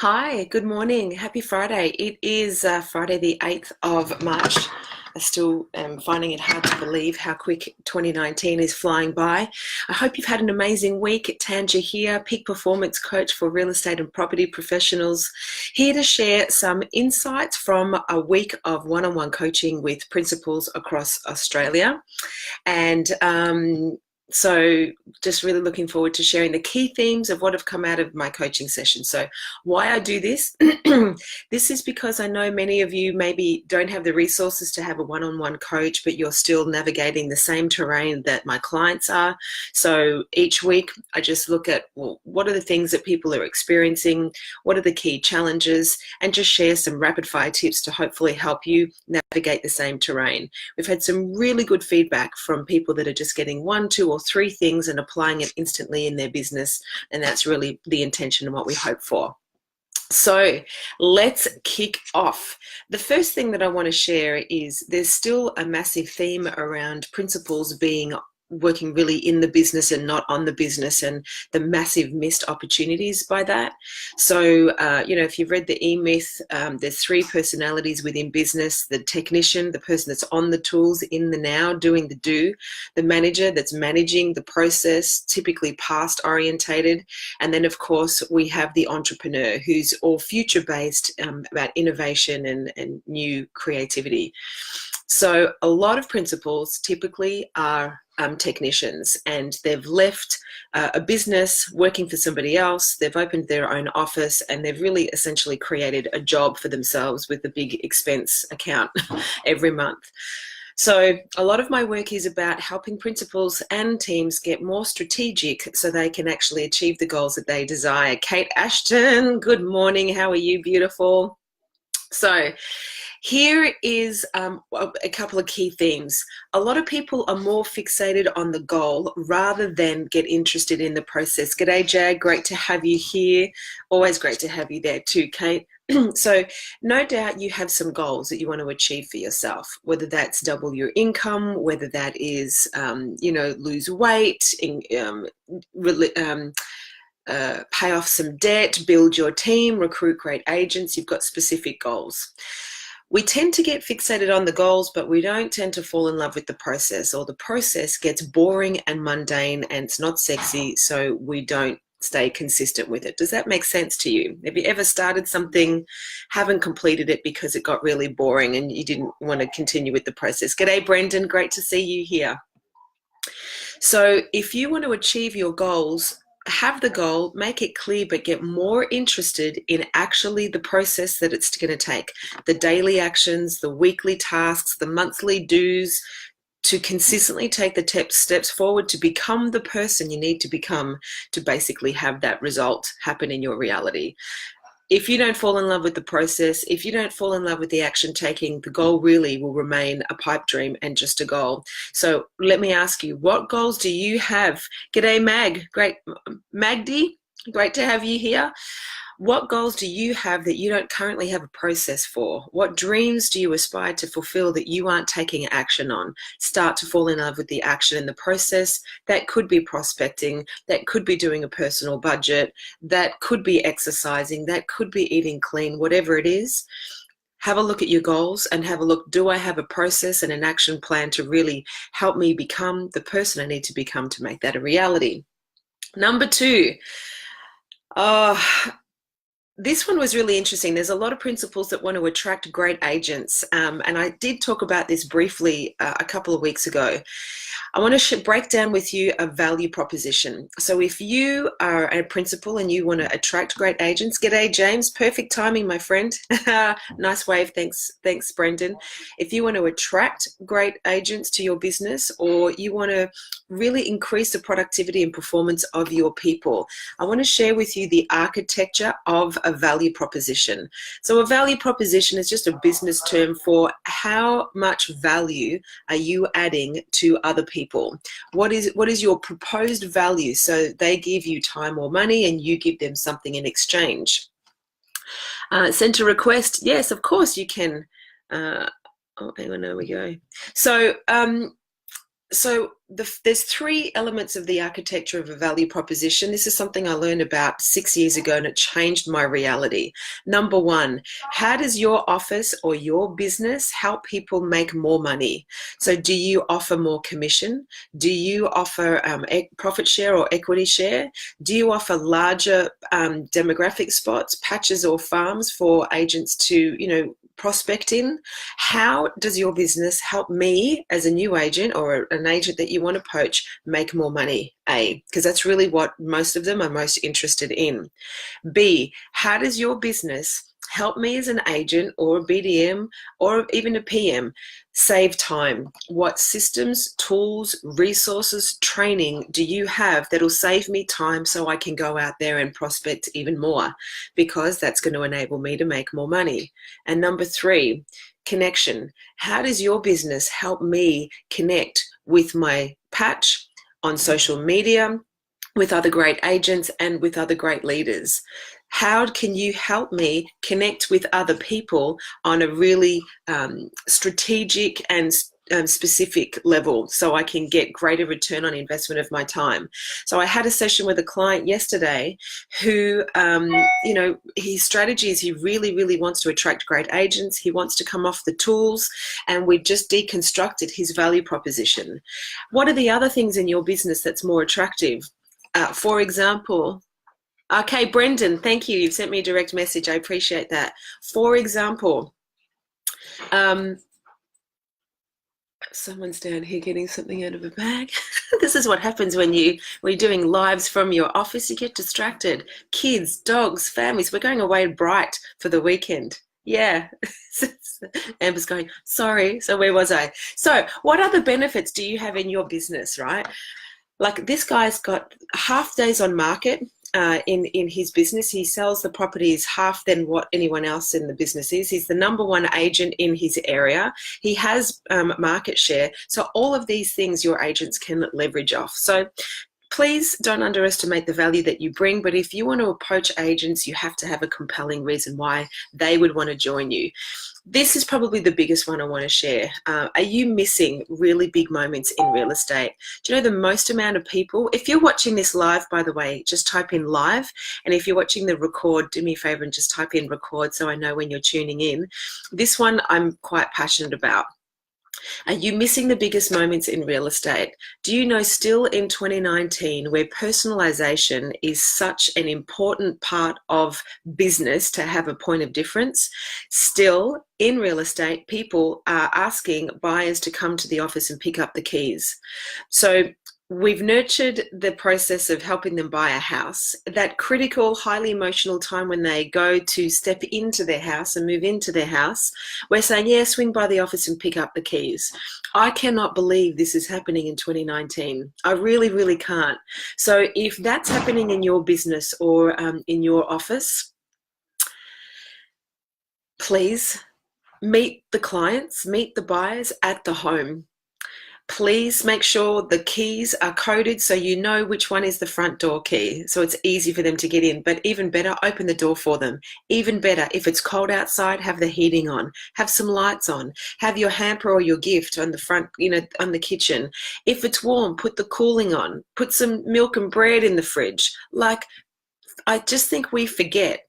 Hi, good morning. Happy Friday. It is Friday, the 8th of March. I still am finding it hard to believe how quick 2019 is flying by. I hope you've had an amazing week. Tanj here, peak performance coach for real estate and property professionals, here to share some insights from a week of one-on-one coaching with principals across Australia. And so just really looking forward to sharing the key themes of what have come out of my coaching session. So why I do this, this is because I know many of you maybe don't have the resources to have a one-on-one coach, but you're still navigating the same terrain that my clients are. So each week I just look at, well, what are the things that people are experiencing? What are the key challenges? And just share some rapid fire tips to hopefully help you navigate the same terrain. We've had some really good feedback from people that are just getting one, two, or three things and applying it instantly in their business. And that's really the intention and what we hope for. So let's kick off. The first thing that I want to share is there's still a massive theme around principals working really in the business and not on the business, and the massive missed opportunities by that. So, if you've read the EMyth, there's three personalities within business: the technician, the person that's on the tools in the now doing the do, the manager that's managing the process, typically past orientated, and then of course we have the entrepreneur who's all future based, about innovation and new creativity. So a lot of principals typically are technicians, and they've left a business working for somebody else. They've opened their own office, and they've really essentially created a job for themselves with a big expense account every month. So a lot of my work is about helping principals and teams get more strategic so they can actually achieve the goals that they desire. Kate Ashton, good morning. How are you, beautiful? So here is a couple of key themes. A lot of people are more fixated on the goal rather than get interested in the process. G'day, Jag. Great to have you here. Always great to have you there too, Kate. So no doubt you have some goals that you want to achieve for yourself, whether that's double your income, whether that is, lose weight, pay off some debt, build your team, recruit great agents. You've got specific goals. We tend to get fixated on the goals, but we don't tend to fall in love with the process, or the process gets boring and mundane and it's not sexy, so we don't stay consistent with it. Does that make sense to you? Have you ever started something, haven't completed it because it got really boring and you didn't want to continue with the process? G'day, Brendan. Great to see you here. So if you want to achieve your goals, have the goal, make it clear, but get more interested in actually the process that it's going to take. The daily actions, the weekly tasks, the monthly dues, to consistently take the steps forward to become the person you need to become to basically have that result happen in your reality. If you don't fall in love with the process, if you don't fall in love with the action taking, the goal really will remain a pipe dream and just a goal. So let me ask you, what goals do you have? G'day, Mag. Great. Magdi, great to have you here. What goals do you have that you don't currently have a process for? What dreams do you aspire to fulfill that you aren't taking action on? Start to fall in love with the action and the process. That could be prospecting. That could be doing a personal budget. That could be exercising. That could be eating clean, whatever it is. Have a look at your goals and have a look, do I have a process and an action plan to really help me become the person I need to become to make that a reality? Number two, this one was really interesting. There's a lot of principals that want to attract great agents. And I did talk about this briefly a couple of weeks ago. I want to break down with you a value proposition. So if you are a principal and you want to attract great agents, g'day, James. Perfect timing, my friend. Nice wave. Thanks, Brendan. If you want to attract great agents to your business, or you want to really increase the productivity and performance of your people, I want to share with you the architecture of a value proposition. So a value proposition is just a business term for how much value are you adding to other people. What is your proposed value? So they give you time or money and you give them something in exchange. Send a request. Yes, of course you can. Oh, hang on, there we go. So So there's three elements of the architecture of a value proposition. This is something I learned about 6 years ago, and it changed my reality. Number one, how does your office or your business help people make more money? So do you offer more commission? Do you offer profit share or equity share? Do you offer larger demographic spots, patches or farms for agents to, prospect in? How does your business help me as a new agent or an agent that you want to poach make more money? A, because that's really what most of them are most interested in. B, how does your business help me as an agent or a BDM or even a PM save time? What systems, tools, resources, training do you have that'll save me time so I can go out there and prospect even more? Because that's going to enable me to make more money. And number three, connection. How does your business help me connect with my patch on social media, with other great agents and with other great leaders? How can you help me connect with other people on a really strategic and specific level so I can get greater return on investment of my time? So I had a session with a client yesterday who, his strategy is he really, really wants to attract great agents. He wants to come off the tools, and we just deconstructed his value proposition. What are the other things in your business that's more attractive? For example, okay, Brendan, thank you. You've sent me a direct message. I appreciate that. For example, someone's down here getting something out of a bag. This is what happens when you're doing lives from your office. You get distracted. Kids, dogs, families. We're going away bright for the weekend. Yeah. Amber's going, sorry. So where was I? So what other benefits do you have in your business, right? Like this guy's got half days on market in his business. He sells the properties half than what anyone else in the business is. He's the number one agent in his area. He has market share. So all of these things your agents can leverage off. So please don't underestimate the value that you bring, but if you want to approach agents, you have to have a compelling reason why they would want to join you. This is probably the biggest one I want to share. Are you missing really big moments in real estate? Do you know the most amount of people, if you're watching this live, by the way, just type in live. And if you're watching the record, do me a favor and just type in record so I know when you're tuning in. This one I'm quite passionate about. Are you missing the biggest moments in real estate? Do you know still in 2019, where personalization is such an important part of business to have a point of difference, still in real estate, people are asking buyers to come to the office and pick up the keys. So we've nurtured the process of helping them buy a house. That critical, highly emotional time when they go to step into their house and move into their house, we're saying, yeah, swing by the office and pick up the keys. I cannot believe this is happening in 2019. I really, really can't. So if that's happening in your business or in your office, please meet the clients, meet the buyers at the home. Please make sure the keys are coded so you know which one is the front door key, so it's easy for them to get in. But even better, open the door for them. Even better, if it's cold outside, have the heating on, have some lights on, have your hamper or your gift on the front, on the kitchen. If it's warm, put the cooling on, put some milk and bread in the fridge. Like, I just think we forget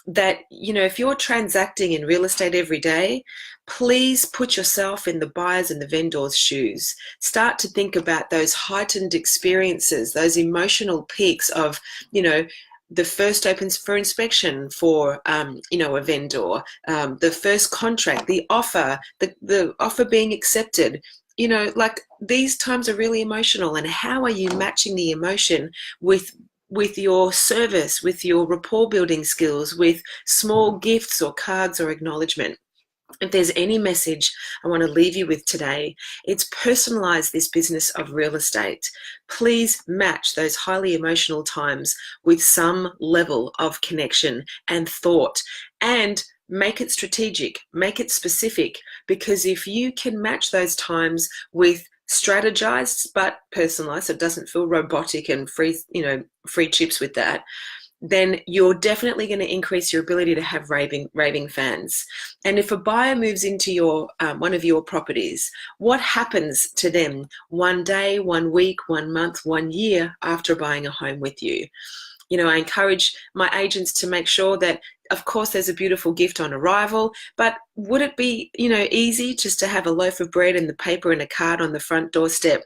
that, if you're transacting in real estate every day, please put yourself in the buyers and the vendors' shoes. Start to think about those heightened experiences, those emotional peaks of, the first opens for inspection for, a vendor, the first contract, the offer, the offer being accepted. Like these times are really emotional. And how are you matching the emotion with your service, with your rapport building skills, with small gifts or cards or acknowledgement? If there's any message I want to leave you with today, it's personalize this business of real estate. Please match those highly emotional times with some level of connection and thought, and make it strategic, make it specific, because if you can match those times with strategized but personalized, so it doesn't feel robotic and free chips with that, then you're definitely going to increase your ability to have raving fans. And if a buyer moves into your one of your properties, what happens to them 1 day, 1 week, 1 month, 1 year after buying a home with you? You know, I encourage my agents to make sure that, of course, there's a beautiful gift on arrival, but would it be, you know, easy just to have a loaf of bread and the paper and a card on the front doorstep,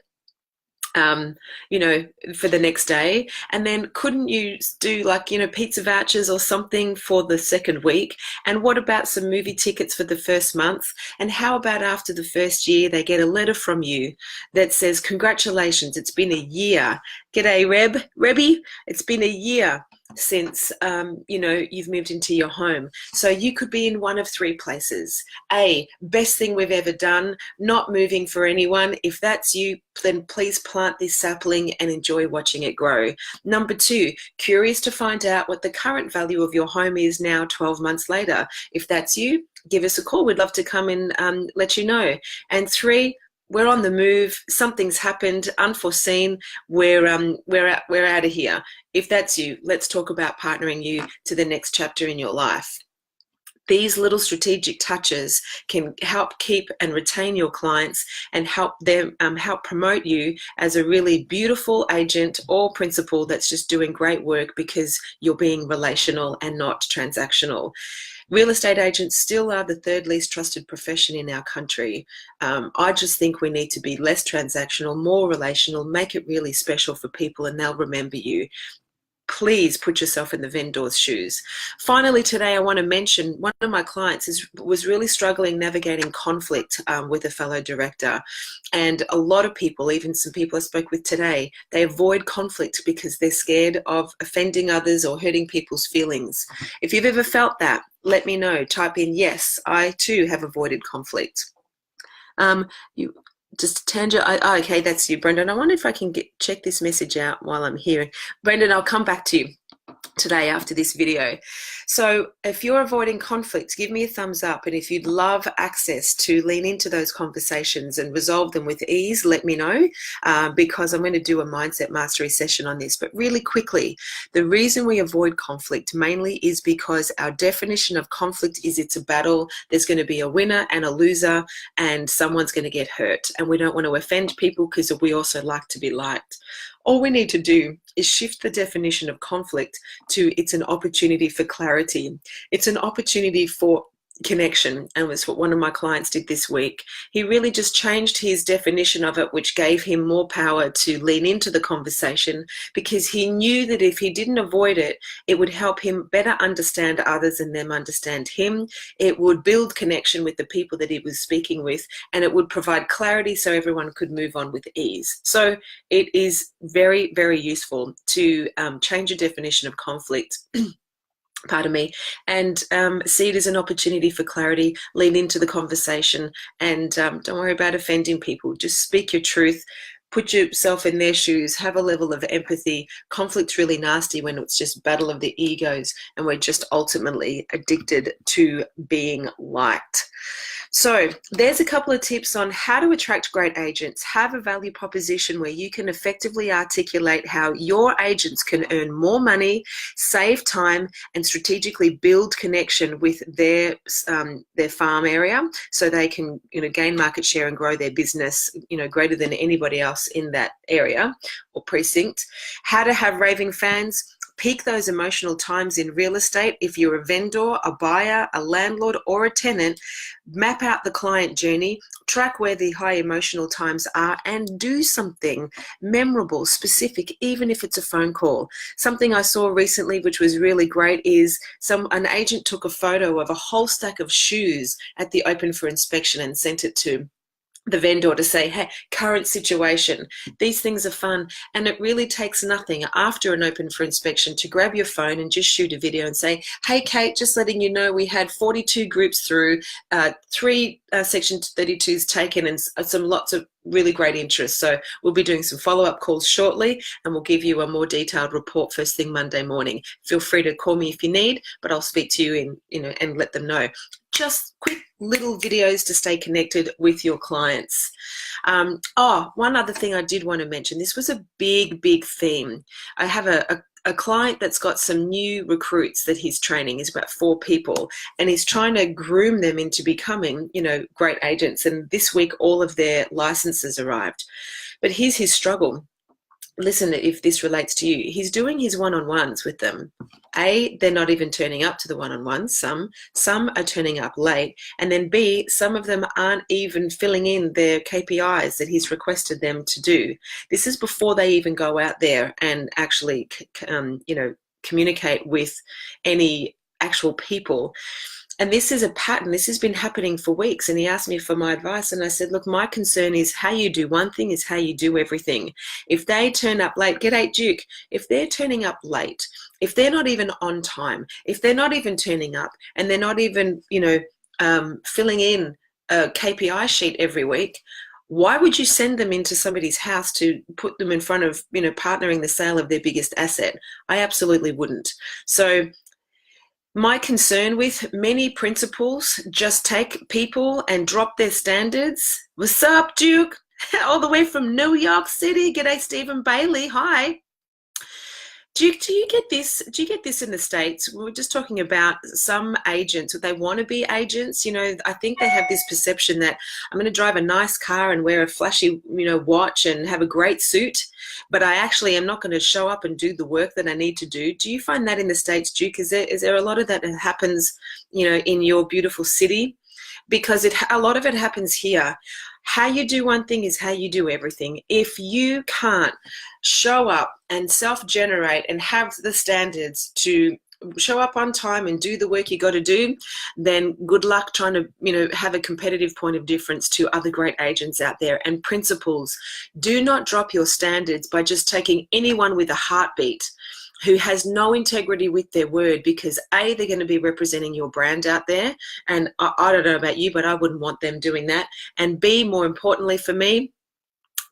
you know, for the next day? And then couldn't you do, like, you know, pizza vouchers or something for the second week? And what about some movie tickets for the first month? And how about after the first year, they get a letter from you that says, congratulations, it's been a year. G'day, Rebby, it's been a year since, you know, you've moved into your home. So you could be in one of 3 places. A, best thing we've ever done, not moving for anyone. If that's you, then please plant this sapling and enjoy watching it grow. Number 2, curious to find out what the current value of your home is now 12 months later. If that's you, give us a call. We'd love to come and let you know. And 3, we're on the move, something's happened, unforeseen, we're out of here. If that's you, let's talk about partnering you to the next chapter in your life. These little strategic touches can help keep and retain your clients and help them help promote you as a really beautiful agent or principal that's just doing great work because you're being relational and not transactional. Real estate agents still are the 3rd least trusted profession in our country. I just think we need to be less transactional, more relational, make it really special for people, and they'll remember you. Please put yourself in the vendor's shoes. Finally, today I want to mention one of my clients was really struggling navigating conflict with a fellow director. And a lot of people, even some people I spoke with today, they avoid conflict because they're scared of offending others or hurting people's feelings. If you've ever felt that, let me know. Type in, yes, I too have avoided conflict. Just Tanj, okay, that's you, Brendan. I wonder if I can check this message out while I'm here. Brendan, I'll come back to you today after this video. So if you're avoiding conflicts, give me a thumbs up. And if you'd love access to lean into those conversations and resolve them with ease, let me know, because I'm going to do a mindset mastery session on this. But really quickly, the reason we avoid conflict mainly is because our definition of conflict is it's a battle. There's going to be a winner and a loser, and someone's going to get hurt. And we don't want to offend people because we also like to be liked. All we need to do is shift the definition of conflict to it's an opportunity for clarity. It's an opportunity for connection, and was what one of my clients did this week. He really just changed his definition of it, which gave him more power to lean into the conversation, because he knew that if he didn't avoid it, it would help him better understand others and them understand him. It would build connection with the people that he was speaking with, and it would provide clarity so everyone could move on with ease. So it is very, very useful to change your definition of conflict pardon me, and see it as an opportunity for clarity, lean into the conversation, and don't worry about offending people. Just speak your truth, put yourself in their shoes, have a level of empathy. Conflict's really nasty when it's just battle of the egos and we're just ultimately addicted to being liked. So there's a couple of tips on how to attract great agents. Have a value proposition where you can effectively articulate how your agents can earn more money, save time, and strategically build connection with their farm area, so they can, gain market share and grow their business, greater than anybody else in that area or precinct. How to have raving fans. Peak those emotional times in real estate. If you're a vendor, a buyer, a landlord, or a tenant, map out the client journey, track where the high emotional times are, and do something memorable, specific, even if it's a phone call. Something I saw recently, which was really great, is an agent took a photo of a whole stack of shoes at the open for inspection and sent it to the vendor to say, hey, current situation, these things are fun. And it really takes nothing after an open for inspection to grab your phone and just shoot a video and say, hey, Kate, just letting you know we had 42 groups through, 3 Section 32s taken, and lots of really great interest. So we'll be doing some follow-up calls shortly, and we'll give you a more detailed report first thing Monday morning. Feel free to call me if you need, but I'll speak to you and let them know. Just quick little videos to stay connected with your clients. One other thing I did want to mention. This was a big theme. I have a a client that's got some new recruits that he's training. He's about 4 people, and he's trying to groom them into becoming, great agents. And this week, all of their licenses arrived. But here's his struggle. Listen, if this relates to you, he's doing his one-on-ones with them. They're not even turning up to the one-on-ones. Some are turning up late. And then B, some of them aren't even filling in their KPIs that he's requested them to do. This is before they even go out there and actually, communicate with any actual people. And this is a pattern. This has been happening for weeks. And he asked me for my advice. And I said, look, my concern is how you do one thing is how you do everything. If they turn up late, G'day Duke, if they're turning up late, if they're not even on time, if they're not even turning up, and they're not even, filling in a KPI sheet every week, why would you send them into somebody's house to put them in front of, partnering the sale of their biggest asset? I absolutely wouldn't. So my concern with many principals just take people and drop their standards. What's up, Duke? All the way from New York City. G'day, Stephen Bailey. Hi. Duke, do you get this? Do you get this in the States? We were just talking about some agents, they want to be agents. I think they have this perception that I'm going to drive a nice car and wear a flashy, watch and have a great suit, but I actually am not going to show up and do the work that I need to do. Do you find that in the States, Duke? Is there a lot of that happens, in your beautiful city? Because a lot of it happens here. How you do one thing is how you do everything. If you can't show up and self-generate and have the standards to show up on time and do the work you got to do, then good luck trying to, have a competitive point of difference to other great agents out there. And principals, do not drop your standards by just taking anyone with a heartbeat who has no integrity with their word, because A, they're going to be representing your brand out there. And I don't know about you, but I wouldn't want them doing that. And B, more importantly for me,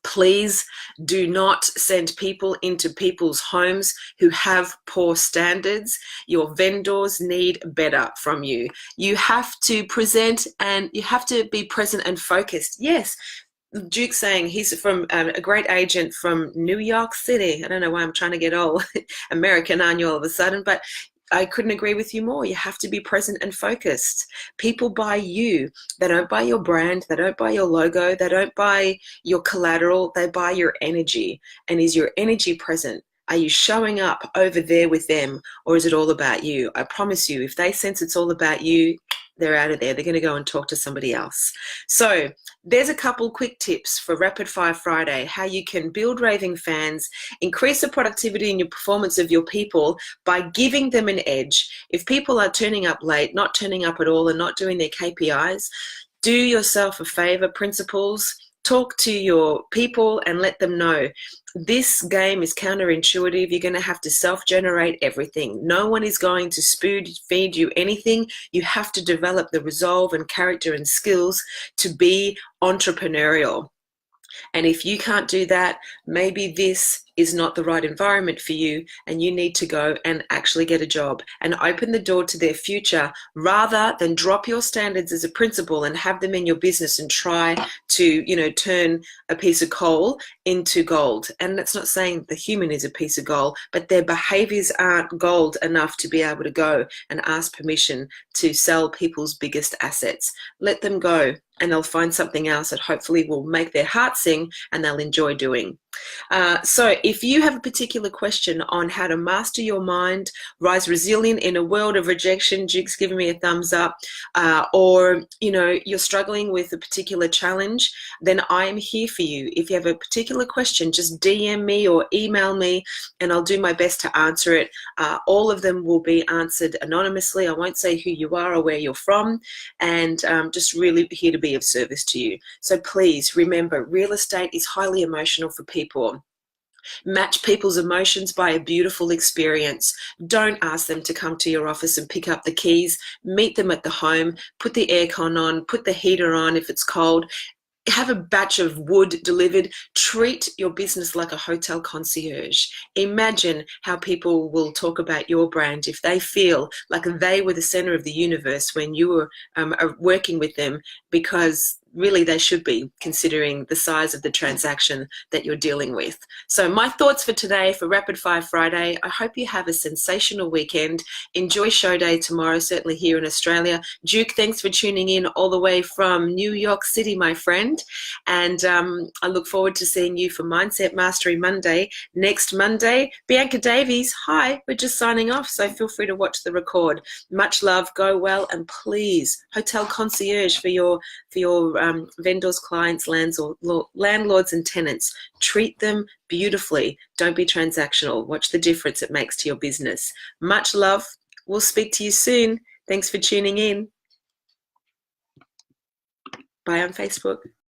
please do not send people into people's homes who have poor standards. Your vendors need better from you. You have to present and you have to be present and focused. Yes. Duke saying he's from a great agent from New York City. I don't know why I'm trying to get all American on you all of a sudden, but I couldn't agree with you more. You have to be present and focused. People buy you. They don't buy your brand. They don't buy your logo. They don't buy your collateral. They buy your energy. And is your energy present? Are you showing up over there with them, or is it all about you? I promise you, if they sense it's all about you, they're out of there. They're going to go and talk to somebody else. So there's a couple quick tips for Rapid Fire Friday, how you can build raving fans, increase the productivity and your performance of your people by giving them an edge. If people are turning up late, not turning up at all, and not doing their KPIs, do yourself a favor, principals. Talk to your people and let them know this game is counterintuitive. You're going to have to self-generate everything. No one is going to spoon feed you anything. You have to develop the resolve and character and skills to be entrepreneurial. And if you can't do that, maybe this is not the right environment for you, and you need to go and actually get a job and open the door to their future, rather than drop your standards as a principal and have them in your business and try to, turn a piece of coal into gold. And that's not saying the human is a piece of gold, but their behaviors aren't gold enough to be able to go and ask permission to sell people's biggest assets. Let them go, and they'll find something else that hopefully will make their heart sing and they'll enjoy doing. So if you have a particular question on how to master your mind, rise resilient in a world of rejection, Duke's giving me a thumbs up, or you're struggling with a particular challenge, then I am here for you. If you have a particular question, just DM me or email me and I'll do my best to answer it. All of them will be answered anonymously. I won't say who you are or where you're from, and just really here to be of service to you. So please remember, real estate is highly emotional for people. Match people's emotions by a beautiful experience. Don't ask them to come to your office and pick up the keys. Meet them at the home, put the aircon on, put the heater on if it's cold, have a batch of wood delivered. Treat your business like a hotel concierge. Imagine how people will talk about your brand if they feel like they were the center of the universe when you were working with them, because really they should be, considering the size of the transaction that you're dealing with. So my thoughts for today, for Rapid Fire Friday, I hope you have a sensational weekend. Enjoy show day tomorrow, certainly here in Australia. Duke, thanks for tuning in all the way from New York City, my friend. And I look forward to seeing you for Mindset Mastery Monday next Monday. Bianca Davies, hi, we're just signing off, so feel free to watch the record. Much love, go well, and please, hotel concierge for your vendors, clients, landlords and tenants. Treat them beautifully. Don't be transactional. Watch the difference it makes to your business. Much love. We'll speak to you soon. Thanks for tuning in. Bye on Facebook.